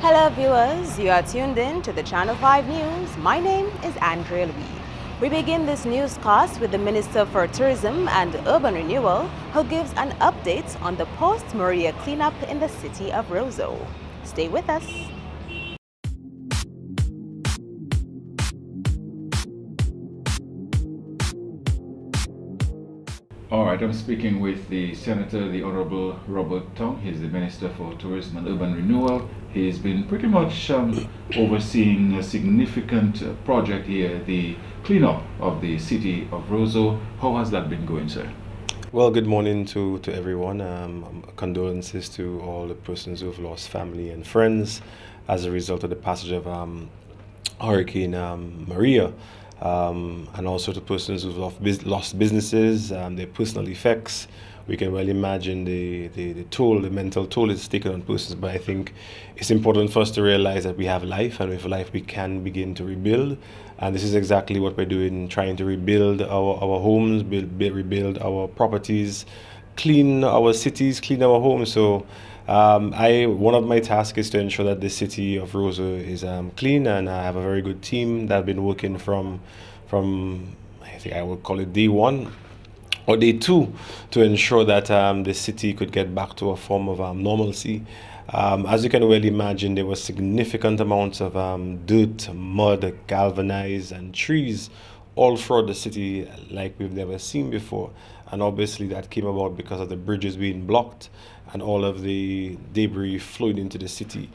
Hello viewers, you are tuned in to the Channel 5 News. My name is Andrea Louis. We begin this newscast with the Minister for Tourism and Urban Renewal, who gives an update on the post-Maria cleanup in the city of Roseau. Stay with us. All right, I'm speaking with the Senator, the Honorable Robert Tong. He's the Minister for Tourism and Urban Renewal. He's been pretty much overseeing a significant project here, the cleanup of the city of Roseau. How has that been going, sir? Well, good morning to everyone. Condolences to all the persons who have lost family and friends as a result of the passage of Hurricane Maria. And also to persons who've lost businesses, their personal effects. We can well imagine the toll, the mental toll it's taken on persons, but I think it's important for us to realize that we have life, and with life we can begin to rebuild. And this is exactly what we're doing, trying to rebuild our homes, rebuild our properties, clean our cities, clean our homes. So one of my tasks is to ensure that the city of Roseau is clean, and I have a very good team that have been working from I think I would call it day one or day two to ensure that the city could get back to a form of normalcy. As you can well imagine, there was significant amounts of dirt, mud, galvanized, and trees all throughout the city like we've never seen before. And obviously that came about because of the bridges being blocked and all of the debris flowing into the city.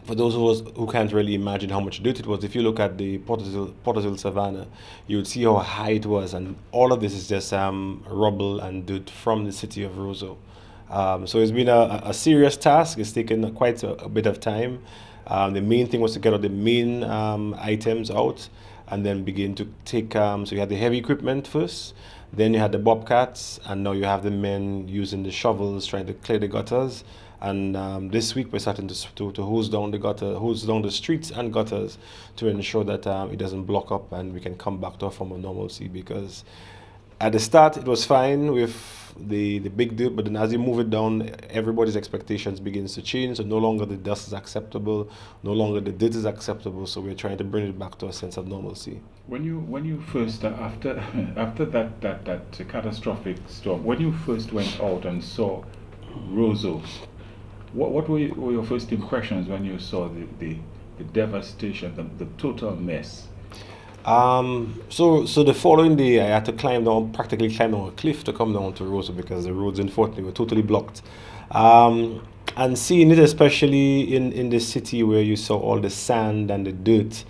For those of us who can't really imagine how much dirt it was, if you look at the Porterville Savannah, you would see how high it was, and all of this is just rubble and dirt from the city of Roseau. So it's been a serious task. It's taken quite a bit of time. The main thing was to get all the main items out and then begin to take, so you had the heavy equipment first, then you had the bobcats, and now you have the men using the shovels trying to clear the gutters. And this week we're starting to hose down the streets and gutters to ensure that it doesn't block up and we can come back to a form of normalcy. Because at the start it was fine with the big dirt, but then as you move it down, everybody's expectations begins to change. So no longer the dust is acceptable, no longer the dirt is acceptable. So we're trying to bring it back to a sense of normalcy. When you first after that catastrophic storm, when you first went out and saw Roseau, what were your first impressions when you saw the devastation, the total mess? So the following day, I had to practically climb down a cliff to come down to Roseau because the roads, unfortunately, were totally blocked. And seeing it, especially in the city where you saw all the sand and the dirt,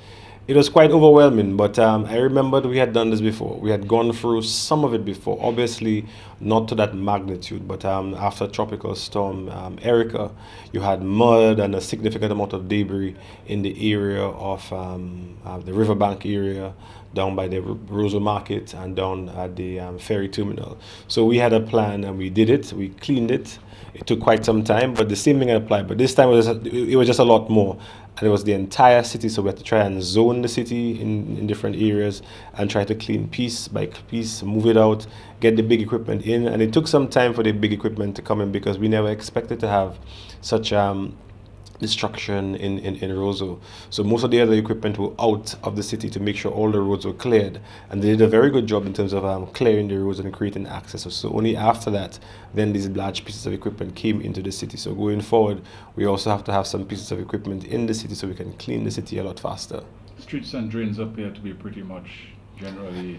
it was quite overwhelming. But I remembered we had done this before. We had gone through some of it before. Obviously, not to that magnitude, but after Tropical Storm Erica, you had mud and a significant amount of debris in the area of the riverbank area, down by the Roseau Market and down at the ferry terminal. So we had a plan and we did it. We cleaned it. It took quite some time, but the same thing applied. But this time it was just a lot more. And it was the entire city, so we had to try and zone the city in different areas and try to clean piece by piece, move it out, get the big equipment in. And it took some time for the big equipment to come in because we never expected to have such destruction in Roseau. So most of the other equipment were out of the city to make sure all the roads were cleared. And they did a very good job in terms of clearing the roads and creating access. So only after that, then these large pieces of equipment came into the city. So going forward, we also have to have some pieces of equipment in the city so we can clean the city a lot faster. Streets and drains appear to be pretty much generally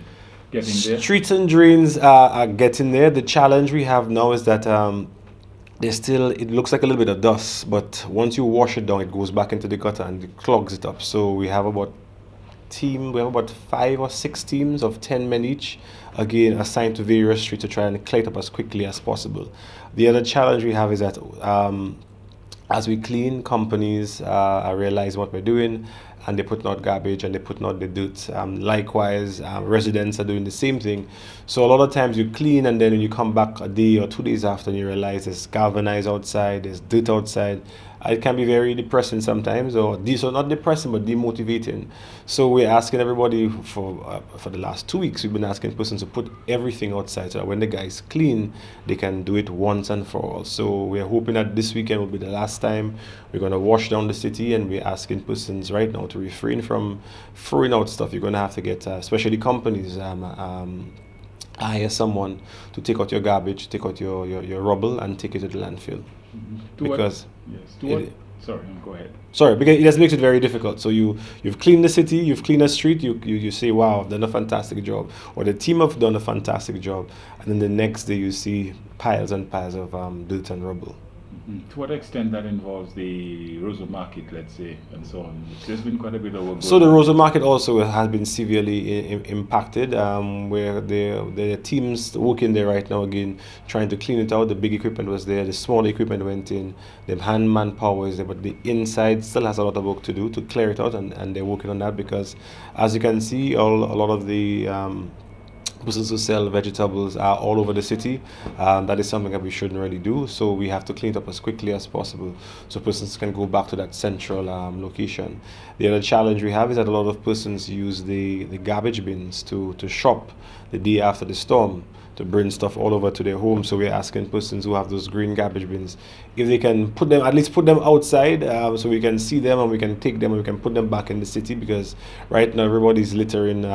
getting there. Streets and drains are getting there. The challenge we have now is that it looks like a little bit of dust, but once you wash it down, it goes back into the gutter and it clogs it up. So we have about 5 or 6 teams of 10 men each, again assigned to various streets to try and clear it up as quickly as possible. The other challenge we have is that as we clean, companies are realizing what we're doing, and they're putting out garbage and they're putting out the dirt. Likewise, residents are doing the same thing. So a lot of times you clean, and then when you come back a day or 2 days after, and you realize there's galvanized outside, there's dirt outside. It can be very depressing sometimes, or so not depressing but demotivating. So we're asking everybody for the last 2 weeks. We've been asking persons to put everything outside, so that when the guys clean, they can do it once and for all. So we're hoping that this weekend will be the last time we're going to wash down the city, and we're asking persons right now to refrain from throwing out stuff. You're going to have to get, especially companies, hire someone to take out your garbage, take out your rubble, and take it to the landfill. Because sorry, go ahead. Sorry, because it just makes it very difficult. So you've cleaned the city, you've cleaned the street, you say, wow, I've done a fantastic job, or the team have done a fantastic job, and then the next day you see piles and piles of dirt and rubble. To what extent that involves the Roseau market, let's say, and so on? There's been quite a bit of work. So the Roseau market also has been severely impacted, where the teams working there right now, again, trying to clean it out. The big equipment was there, the small equipment went in, the hand manpower is there, but the inside still has a lot of work to do to clear it out, and they're working on that because, as you can see, a lot of the persons who sell vegetables are all over the city. That is something that we shouldn't really do, so we have to clean it up as quickly as possible so persons can go back to that central location. The other challenge we have is that a lot of persons use the garbage bins to shop the day after the storm, to bring stuff all over to their home. So we're asking persons who have those green garbage bins if they can at least put them outside, so we can see them and we can take them and we can put them back in the city, because right now everybody's littering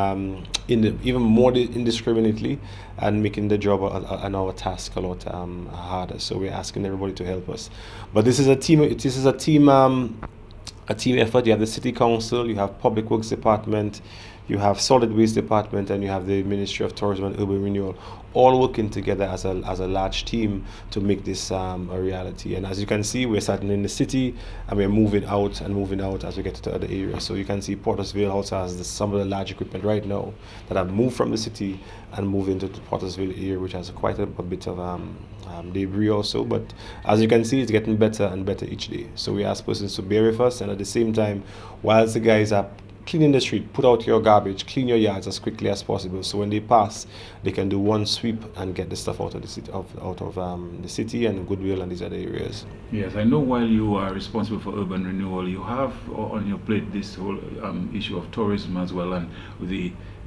even more indiscriminately and making the job and our task a lot harder. So we're asking everybody to help us. But this is a team effort. You have the city council, you have public works department, you have solid waste department, and you have the Ministry of Tourism and Urban Renewal, all working together as a large team to make this a reality. And as you can see, we're starting in the city and we're moving out as we get to other areas. So you can see Pottersville also has some of the large equipment right now that have moved from the city and moved into the Pottersville area, which has quite a bit of debris also. But as you can see, it's getting better and better each day. So we ask persons to bear with us, and at the same time, whilst the guys are cleaning the street, put out your garbage, clean your yards as quickly as possible, so when they pass, they can do one sweep and get the stuff out of the city, the city and Goodwill and these other areas. Yes, I know while you are responsible for urban renewal, you have on your plate this whole issue of tourism as well, and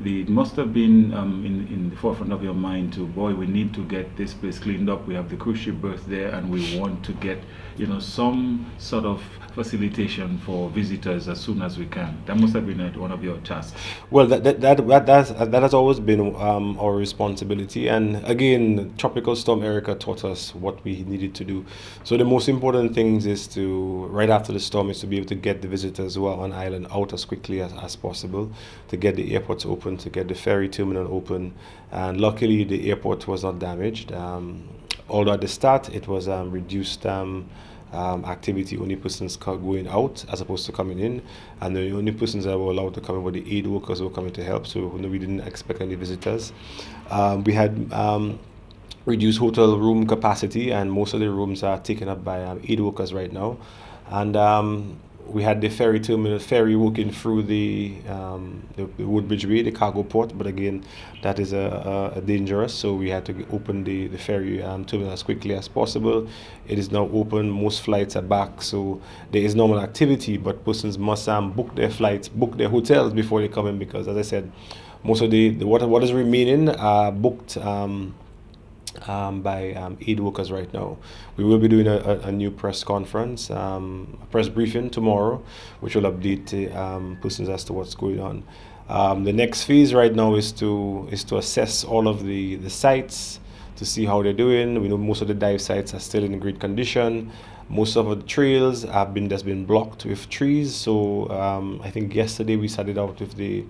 it must have been in the forefront of your mind to, boy, we need to get this place cleaned up. We have the cruise ship berth there, and we want to get some sort of facilitation for visitors as soon as we can. That must have been one of your tasks. Well, that has always been our responsibility, and again, Tropical Storm Erica taught us what we needed to do. So the most important things is to, right after the storm, is to be able to get the visitors who are on island out as quickly as possible, to get the airports open, to get the ferry terminal open, and luckily the airport was not damaged. Although at the start it was reduced activity, only persons going out as opposed to coming in, and the only persons that were allowed to come in were the aid workers who were coming to help, so we didn't expect any visitors. We had reduced hotel room capacity, and most of the rooms are taken up by aid workers right now, and we had the ferry working through the Woodbridge Way, the cargo port, but again, that is dangerous, so we had to open the ferry terminal as quickly as possible. It is now open, most flights are back, so there is normal activity, but persons must book their flights, book their hotels before they come in, because as I said, most of what is remaining are booked by aid workers right now. We will be doing a new press conference, a press briefing tomorrow, which will update persons as to what's going on. The next phase right now is to assess all of the sites to see how they're doing. We know most of the dive sites are still in great condition. Most of the trails have been blocked with trees. So I think yesterday we started out with the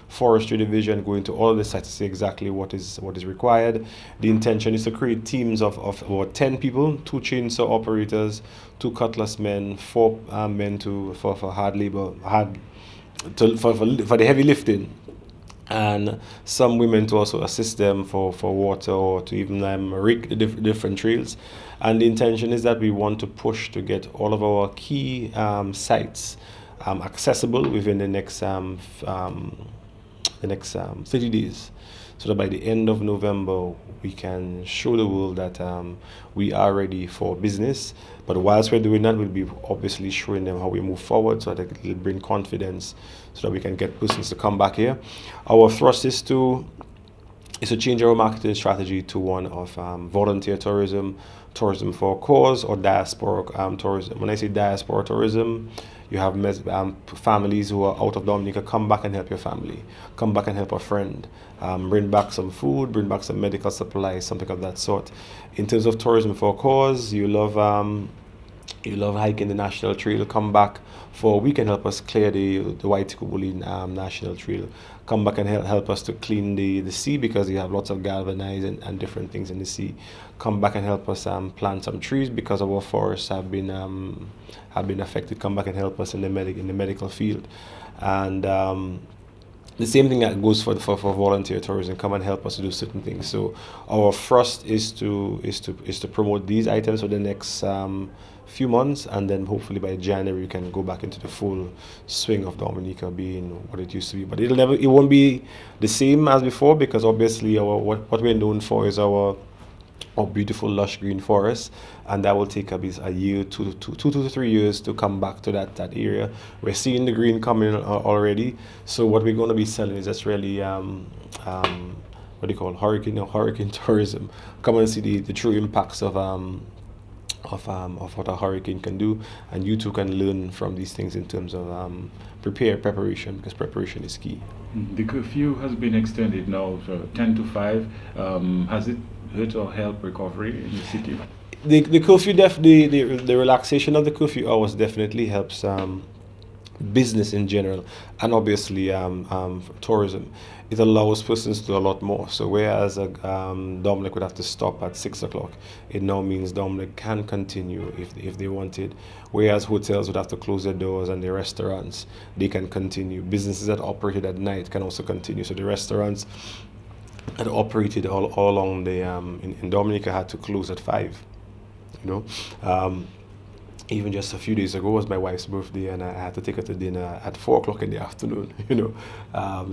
forestry division going to all of the sites to see exactly what is required. The intention is to create teams of about 10 people, 2 chainsaw operators, 2 cutlass men, 4 men for hard labor, for the heavy lifting, and some women to also assist them for water, or to even rake the different trails. And the intention is that we want to push to get all of our key sites accessible within the next 30 days, so that by the end of November we can show the world that we are ready for business. But whilst we're doing that, we'll be obviously showing them how we move forward, so that it'll bring confidence, so that we can get persons to come back here. Our thrust is to change our marketing strategy to one of volunteer tourism, tourism for a cause, or diaspora tourism. When I say diaspora tourism, you have families who are out of Dominica, come back and help your family, come back and help a friend, bring back some food, bring back some medical supplies, something of that sort. In terms of tourism for a cause, you love hiking the National Trail, come back for a week and help us clear the Waitikubuli National Trail. Come back and help us to clean the sea, because you have lots of galvanized and different things in the sea. Come back and help us plant some trees, because our forests have been affected. Come back and help us in the medical field. And the same thing that goes for volunteer tourism. Come and help us to do certain things. So our thrust is to promote these items for the next few months, and then hopefully by January we can go back into the full swing of Dominica being what it used to be. But it won't be the same as before, because obviously what we're known for is our beautiful lush green forests, and that will take a year, 2 to 3 years to come back to that area. We're seeing the green coming already. So what we're going to be selling is just really what do you call hurricane tourism. Come and see the true impacts of what a hurricane can do, and you too can learn from these things in terms of preparation, because preparation is key. The curfew has been extended now to 10 to 5. Has it hurt or helped recovery in the city? The curfew, the relaxation of the curfew hours definitely helps business in general, and obviously tourism. It allows persons to do a lot more. So whereas Dominic would have to stop at 6 o'clock, it now means Dominic can continue if they wanted. Whereas hotels would have to close their doors, and the restaurants, they can continue. Businesses that operated at night can also continue. So the restaurants that operated all along the in Dominica had to close at 5. Even just a few days ago was my wife's birthday, and I had to take her to dinner at 4 o'clock in the afternoon.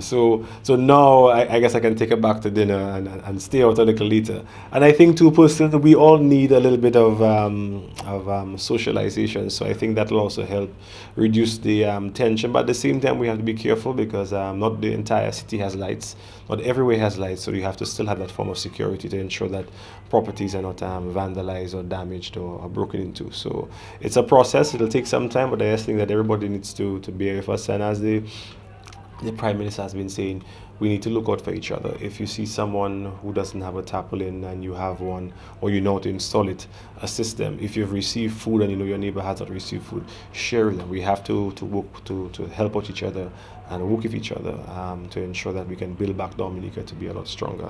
So now I guess I can take her back to dinner and stay out a little later. And I think too, personally, we all need a little bit of socialization. So I think that will also help reduce the tension. But at the same time, we have to be careful, because not the entire city has lights. Not everywhere has lights, so you have to still have that form of security to ensure that properties are not vandalized or damaged or broken into. So it's a process. It'll take some time, but I just think that everybody needs to bear with us. And as the Prime Minister has been saying, we need to look out for each other. If you see someone who doesn't have a tarpaulin and you have one, or you know how to install it, assist them. If you've received food and you know your neighbor has not received food, share with them. We have to work to help out each other and work with each other to ensure that we can build back Dominica to be a lot stronger.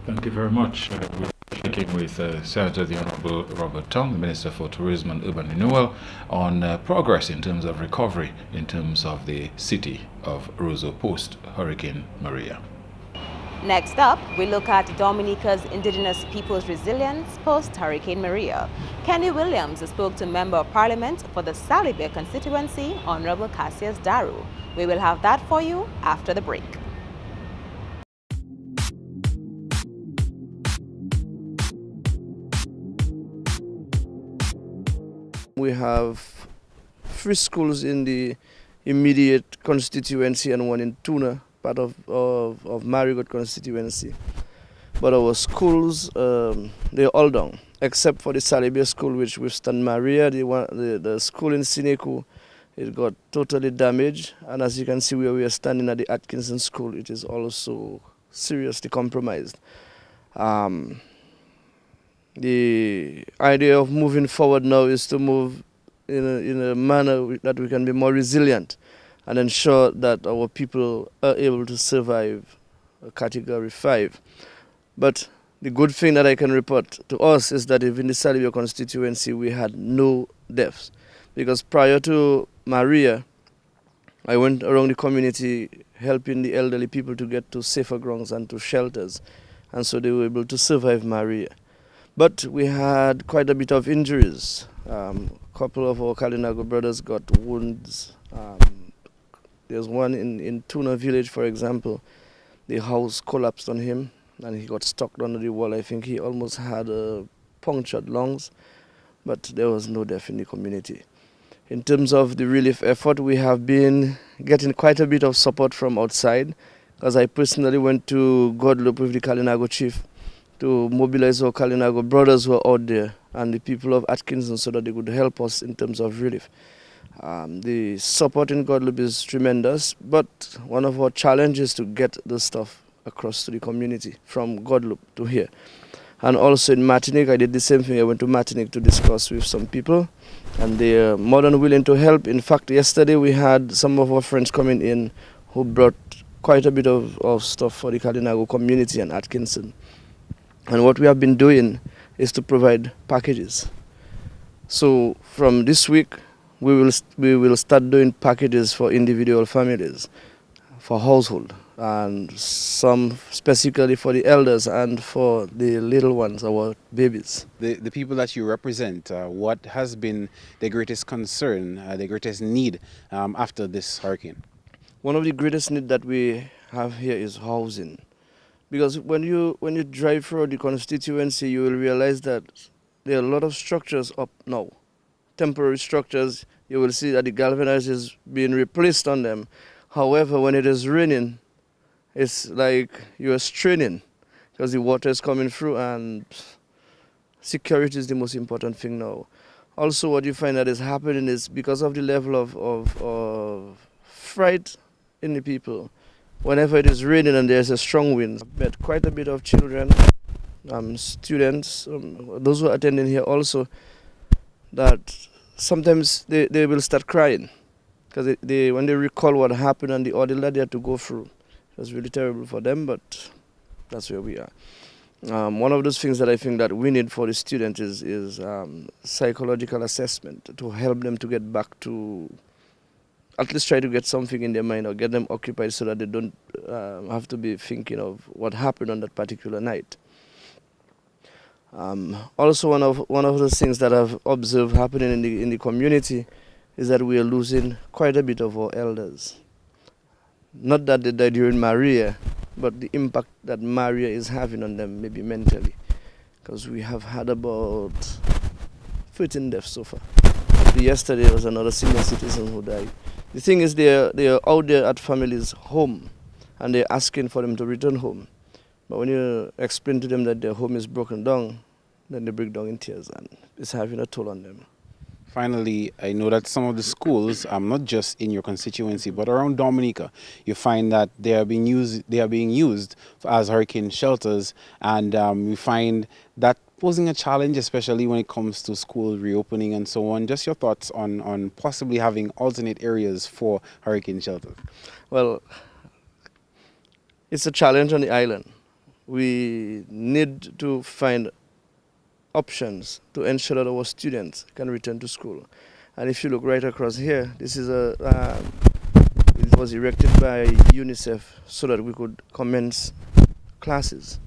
Thank you very much. We're speaking with Senator the Honorable Robert Tong, the Minister for Tourism and Urban Renewal, on progress in terms of recovery in terms of the city of Roseau post Hurricane Maria. Next up, we look at Dominica's indigenous people's resilience post-Hurricane Maria. Kenny Williams spoke to Member of Parliament for the Saliba constituency, Honorable Cassius Daru. We will have that for you after the break. We have 3 schools in the immediate constituency and 1 in Tuna, part of Marigot constituency. But our schools, they're all down, except for the Salibia school, which withstand Maria. The school in Sineku, it got totally damaged. And as you can see where we are standing at the Atkinson school, it is also seriously compromised. The idea of moving forward now is to move in a manner that we can be more resilient and ensure that our people are able to survive Category 5. But the good thing that I can report to us is that in the Salivia constituency we had no deaths. Because prior to Maria, I went around the community helping the elderly people to get to safer grounds and to shelters. And so they were able to survive Maria. But we had quite a bit of injuries. A couple of our Kalinago brothers got wounds. There's one in Tuna Village, for example. The house collapsed on him and he got stuck under the wall. I think he almost had punctured lungs, but there was no death in the community. In terms of the relief effort, we have been getting quite a bit of support from outside, because I personally went to Guadeloupe with the Kalinago chief to mobilize our Kalinago brothers who are out there and the people of Atkinson so that they could help us in terms of relief. The support in Guadeloupe is tremendous, but one of our challenges is to get the stuff across to the community from Guadeloupe to here. And also in Martinique, I did the same thing. I went to Martinique to discuss with some people, and they are more than willing to help. In fact, yesterday we had some of our friends coming in who brought quite a bit of stuff for the Kalinago community and Atkinson. And what we have been doing is to provide packages. So from this week, we will start doing packages for individual families, for household, and some specifically for the elders and for the little ones, our babies. The people that you represent, what has been the greatest concern, the greatest need after this hurricane? One of the greatest needs that we have here is housing. Because when you drive through the constituency, you will realize that there are a lot of structures up now. Temporary structures, you will see that the galvanized is being replaced on them. However, when it is raining, it's like you are straining because the water is coming through, and security is the most important thing now. Also, what you find that is happening is because of the level of fright in the people. Whenever it is raining and there's a strong wind, I've met quite a bit of children, students, those who are attending here also, that sometimes they will start crying because when they recall what happened and the ordeal that they had to go through. It was really terrible for them, but that's where we are. One of those things that I think that we need for the students is psychological assessment to help them to get back to, at least try to get something in their mind or get them occupied so that they don't have to be thinking of what happened on that particular night. Also, one of those things that I've observed happening in the community is that we are losing quite a bit of our elders. Not that they died during Maria, but the impact that Maria is having on them, maybe mentally, because we have had about 13 deaths so far. Yesterday there was another senior citizen who died. The thing is, they are out there at families' home, and they're asking for them to return home. But when you explain to them that their home is broken down, then they break down in tears, and it's having a toll on them. Finally, I know that some of the schools, not just in your constituency, but around Dominica, you find that they are being used as hurricane shelters, and we find that posing a challenge, especially when it comes to school reopening and so on. Just your thoughts on possibly having alternate areas for hurricane shelters. Well, it's a challenge on the island. We need to find options to ensure that our students can return to school. And if you look right across here, this is it was erected by UNICEF so that we could commence classes.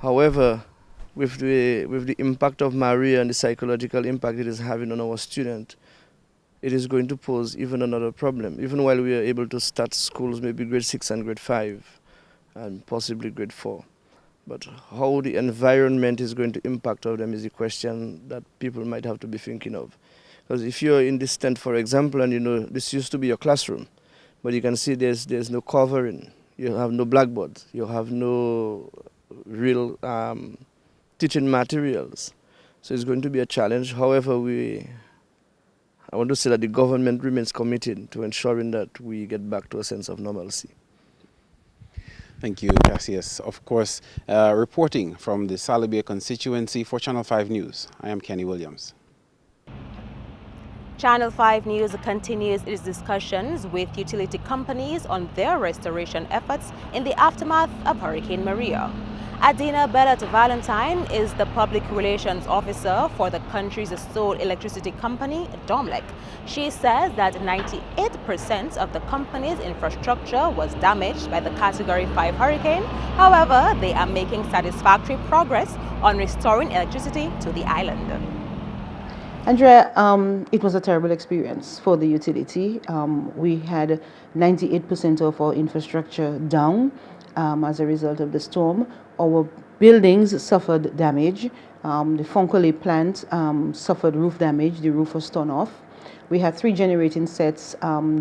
However, with the impact of Maria and the psychological impact it is having on our students, it is going to pose even another problem. Even while we are able to start schools, maybe grade 6 and grade 5, and possibly grade 4. But how the environment is going to impact on them is a question that people might have to be thinking of. Because if you're in this tent, for example, and you know this used to be your classroom, but you can see there's no covering, you have no blackboard, you have no real teaching materials. So it's going to be a challenge. However, I want to say that the government remains committed to ensuring that we get back to a sense of normalcy. Thank you, Cassius. Of course, reporting from the Salabia constituency for Channel 5 News, I am Kenny Williams. Channel 5 News continues its discussions with utility companies on their restoration efforts in the aftermath of Hurricane Maria. Adina Bellat Valentine is the public relations officer for the country's sole electricity company, Domlec. She says that 98% of the company's infrastructure was damaged by the Category 5 hurricane. However, they are making satisfactory progress on restoring electricity to the island. Andrea, it was a terrible experience for the utility. We had 98% of our infrastructure down as a result of the storm. Our buildings suffered damage. The Fonkole plant suffered roof damage. The roof was torn off. We had 3 generating sets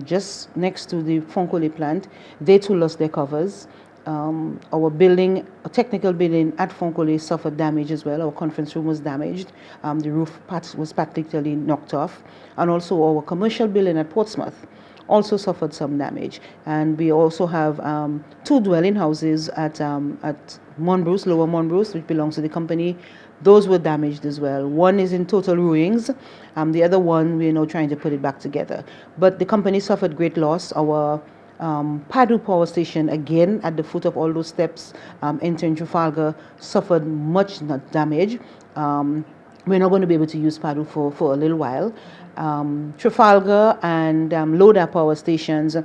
just next to the Fonkole plant. They too lost their covers. Our building, a technical building at Fonkole suffered damage as well. Our conference room was damaged. The roof was particularly knocked off. And also our commercial building at Portsmouth also suffered some damage. And we also have 2 dwelling houses at Monbruce, Lower Monbruce, which belongs to the company. Those were damaged as well. One is in total ruins. The other one, we're now trying to put it back together. But the company suffered great loss. Our Padu power station, again at the foot of all those steps entering Trafalgar, suffered much damage. We're not going to be able to use Padu for a little while. Trafalgar and Loda power stations,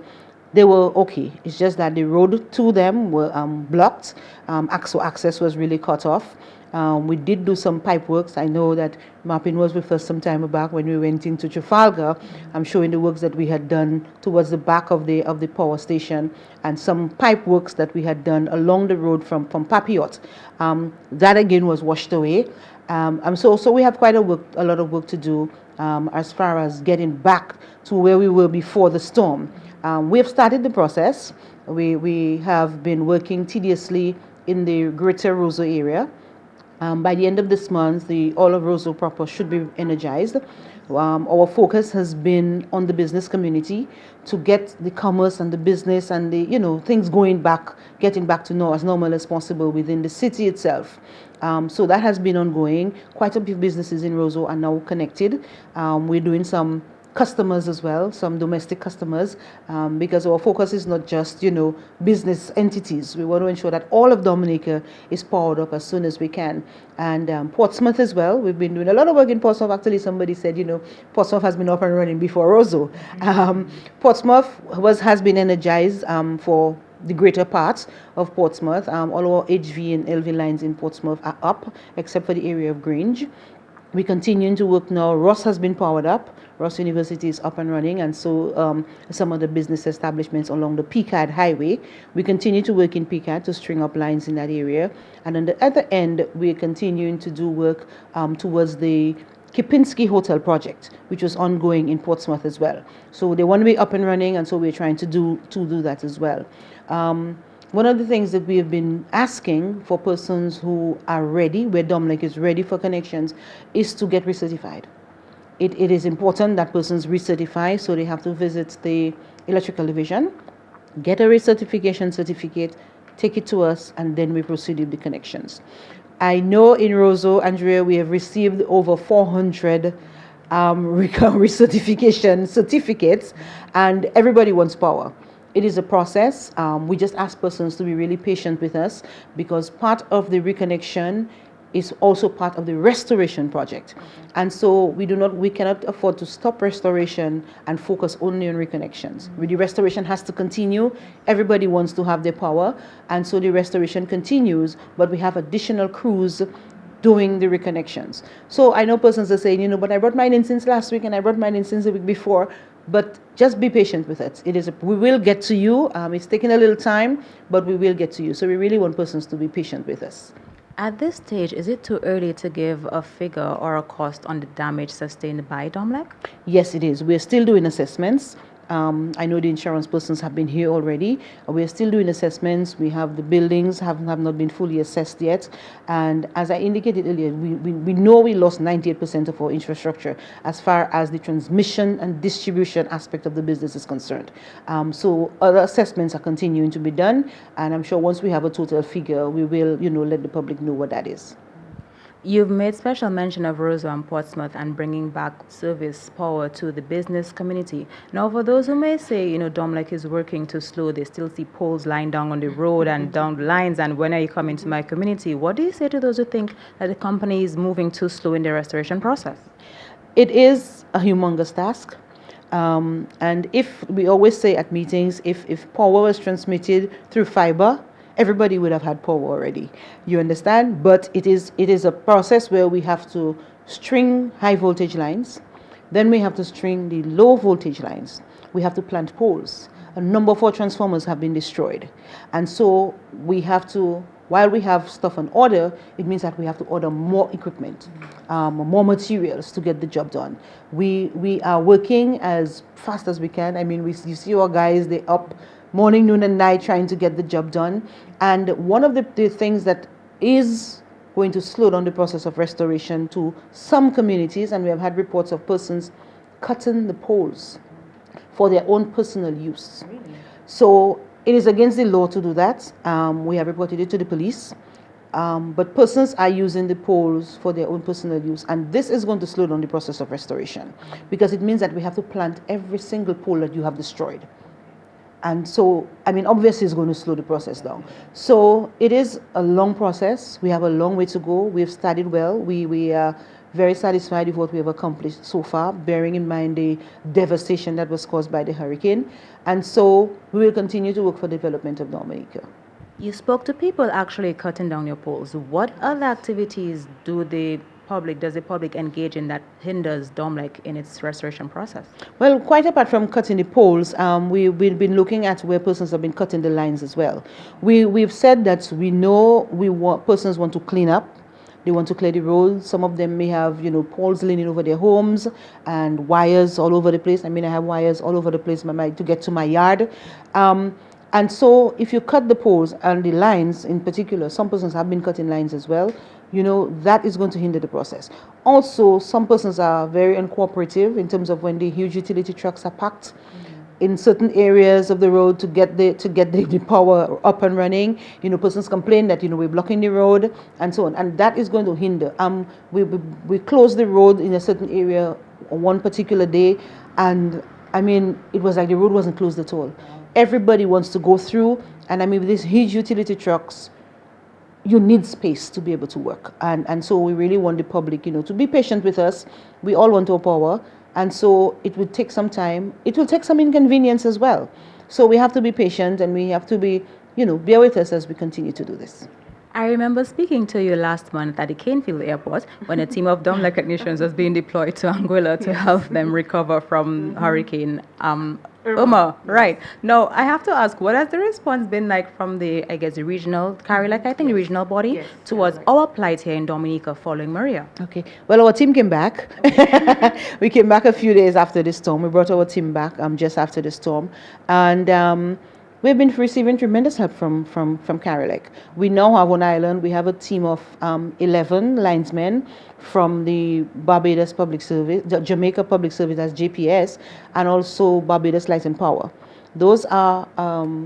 they were okay. It's just that the road to them were blocked. Access was really cut off. We did do some pipe works. I know that Marpin was with us some time back when we went into Trafalgar. I'm showing the works that we had done towards the back of the power station, and some pipe works that we had done along the road from Papillot. That again was washed away. So we have quite a lot of work to do as far as getting back to where we were before the storm. We have started the process. We have been working tediously in the greater Roseau area. By the end of this month, all of Roseau proper should be energized. Our focus has been on the business community to get the commerce and the business and the things getting back to as normal as possible within the city itself. So that has been ongoing. Quite a few businesses in Roseau are now connected. We're doing some customers as well, some domestic customers, because our focus is not just business entities. We want to ensure that all of Dominica is powered up as soon as we can. And Portsmouth as well, we've been doing a lot of work in Portsmouth. Actually, somebody said Portsmouth has been up and running before Roseau. Portsmouth has been energized for the greater part of Portsmouth. All our HV and LV lines in Portsmouth are up, except for the area of Grange. We continue to work now. Ross has been powered up. Ross University is up and running, and so some of the business establishments along the PCAD highway. We continue to work in PCAD to string up lines in that area. And on the other end, we're continuing to do work towards the Kipinski Hotel project, which was ongoing in Portsmouth as well. So they want to be up and running, and so we're trying to do that as well. One of the things that we have been asking for persons who are ready, where Domlec is ready for connections, is to get recertified. It is important that persons recertify, so they have to visit the electrical division, get a recertification certificate, take it to us, and then we proceed with the connections. I know in Roseau, Andrea, we have received over 400 recertification certificates, and everybody wants power. It is a process. We just ask persons to be really patient with us, because part of the reconnection is also part of the restoration project. And so we cannot afford to stop restoration and focus only on reconnections. The restoration has to continue. Everybody wants to have their power, and so the restoration continues, but we have additional crews doing the reconnections. So I know persons are saying, but I brought mine in since last week and I brought mine in since the week before. But just be patient with it. We will get to you. It's taking a little time, but we will get to you. So we really want persons to be patient with us. At this stage, is it too early to give a figure or a cost on the damage sustained by Domlec? Yes, it is. We're still doing assessments. I know the insurance persons have been here already. We're still doing assessments. We have the buildings have not been fully assessed yet. And as I indicated earlier, we know we lost 98% of our infrastructure as far as the transmission and distribution aspect of the business is concerned. So other assessments are continuing to be done. And I'm sure once we have a total figure, we will, let the public know what that is. You've made special mention of Roseau and Portsmouth and bringing back service power to the business community. Now, for those who may say, Domlec is working too slow, they still see poles lying down on the road and down the lines, and when are you coming to my community? What do you say to those who think that the company is moving too slow in the restoration process? It is a humongous task. And if we always say at meetings, if power was transmitted through fiber, everybody would have had power already. You understand? But it is a process where we have to string high voltage lines. Then we have to string the low voltage lines. We have to plant poles. A number of our transformers have been destroyed. And so we have to, while we have stuff on order, it means that we have to order more equipment, more materials to get the job done. We are working as fast as we can. I mean, you see our guys, they're up morning, noon, and night trying to get the job done. And one of the things that is going to slow down the process of restoration to some communities, and we have had reports of persons cutting the poles for their own personal use. Really? So it is against the law to do that. We have reported it to the police. But persons are using the poles for their own personal use, and this is going to slow down the process of restoration, because it means that we have to plant every single pole that you have destroyed. And so, I mean, obviously it's going to slow the process down. So it is a long process. We have a long way to go. We've started well. We are very satisfied with what we have accomplished so far, bearing in mind the devastation that was caused by the hurricane. And so we will continue to work for the development of Dominica. You spoke to people actually cutting down your poles. What other activities does the public engage in that hinders Domlec in its restoration process? Well, quite apart from cutting the poles, we've been looking at where persons have been cutting the lines as well. We've said that we know persons want to clean up. They want to clear the road. Some of them may have, poles leaning over their homes and wires all over the place. I mean, I have wires all over the place to get to my yard. And so if you cut the poles and the lines in particular, some persons have been cutting lines as well, that is going to hinder the process. Also, some persons are very uncooperative in terms of when the huge utility trucks are packed in certain areas of the road to get the power up and running. Persons complain that, we're blocking the road and so on. And that is going to hinder. We closed the road in a certain area on one particular day, and I mean, it was like the road wasn't closed at all. Everybody wants to go through, and I mean, with these huge utility trucks, you need space to be able to work. And so we really want the public, to be patient with us. We all want our power, and so it will take some time. It will take some inconvenience as well. So we have to be patient, and we have to be, bear with us as we continue to do this. I remember speaking to you last month at the Canefield Airport when a team of Domlec technicians was being deployed to Anguilla to help them recover from Hurricane Irma. Right. Now, I have to ask, what has the response been like from the regional, the regional body towards our plight here in Dominica following Maria? Okay. Well, our team came back. We came back a few days after the storm. We brought our team back just after the storm. And we've been receiving tremendous help from Carolec. We now have on island, we have a team of 11 linesmen from the Barbados Public Service, the Jamaica Public Service as JPS, and also Barbados Light and Power. Those are,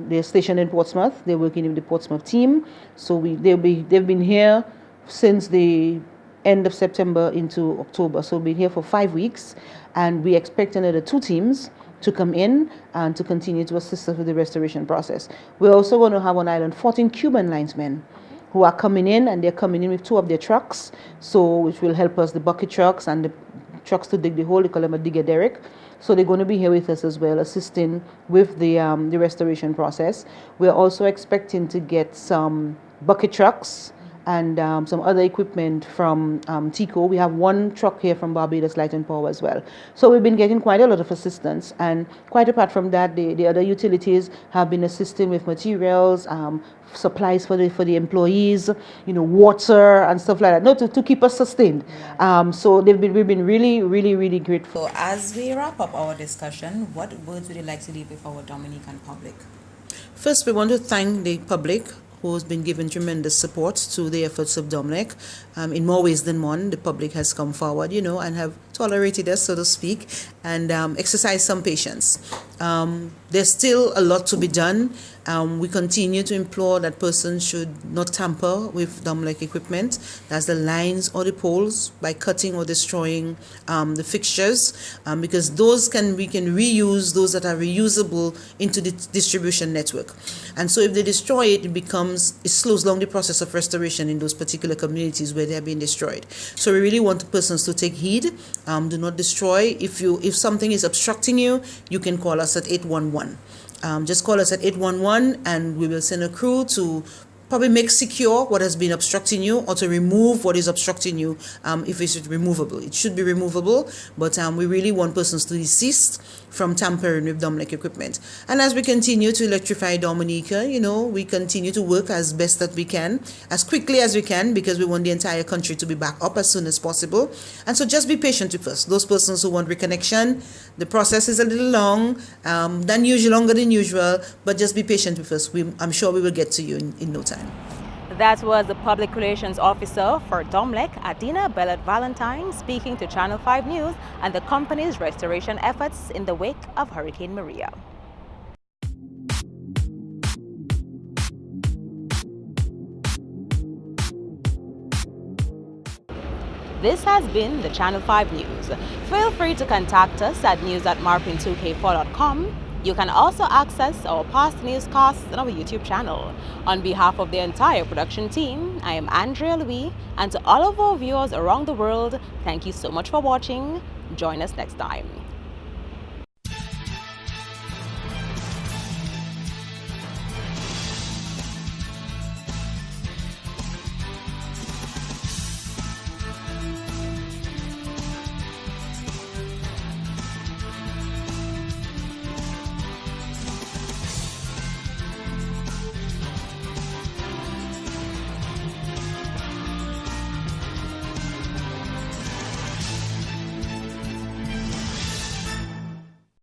they're stationed in Portsmouth. They're working with the Portsmouth team. So they've been here since the end of September into October. So we've been here for 5 weeks, and we expect another 2 teams to come in and to continue to assist us with the restoration process. We're also going to have on island 14 Cuban linesmen who are coming in, and they're coming in with 2 of their trucks, so which will help us, the bucket trucks and the trucks to dig the hole. They call them a digger derrick. So they're going to be here with us as well, assisting with the restoration process. We're also expecting to get some bucket trucks and some other equipment from TICO. We have 1 truck here from Barbados Light and Power as well. So we've been getting quite a lot of assistance, and quite apart from that, the other utilities have been assisting with materials, supplies for the employees, water and stuff like that, to keep us sustained. So we've been really, really, really grateful. So as we wrap up our discussion, what words would you like to leave with our Dominican public? First, we want to thank the public who has been giving tremendous support to the efforts of Domlec. In more ways than one, the public has come forward, and have tolerated us, so to speak, and exercised some patience. There's still a lot to be done. We continue to implore that persons should not tamper with Domlec equipment, that's the lines or the poles, by cutting or destroying the fixtures, because we can reuse those that are reusable into the distribution network. And so if they destroy it, it slows down the process of restoration in those particular communities where they're being destroyed. So we really want persons to take heed. Do not destroy. If something is obstructing you, you can call us at 811. Just call us at 811, and we will send a crew to probably make secure what has been obstructing you, or to remove what is obstructing you, if it's removable. It should be removable, but we really want persons to desist from tampering with Domlec equipment. And as we continue to electrify Dominica, we continue to work as best that we can, as quickly as we can, because we want the entire country to be back up as soon as possible. And so just be patient with us. Those persons who want reconnection, the process is a little long, longer than usual, but just be patient with us. I'm sure we will get to you in no time. That was the Public Relations Officer for Domlec, Adina Bellet-Valentine, speaking to Channel 5 News and the company's restoration efforts in the wake of Hurricane Maria. This has been the Channel 5 News. Feel free to contact us at news@marpin2k4.com. You can also access our past newscasts on our YouTube channel. On behalf of the entire production team, I am Andrea Louis, and to all of our viewers around the world, thank you so much for watching. Join us next time.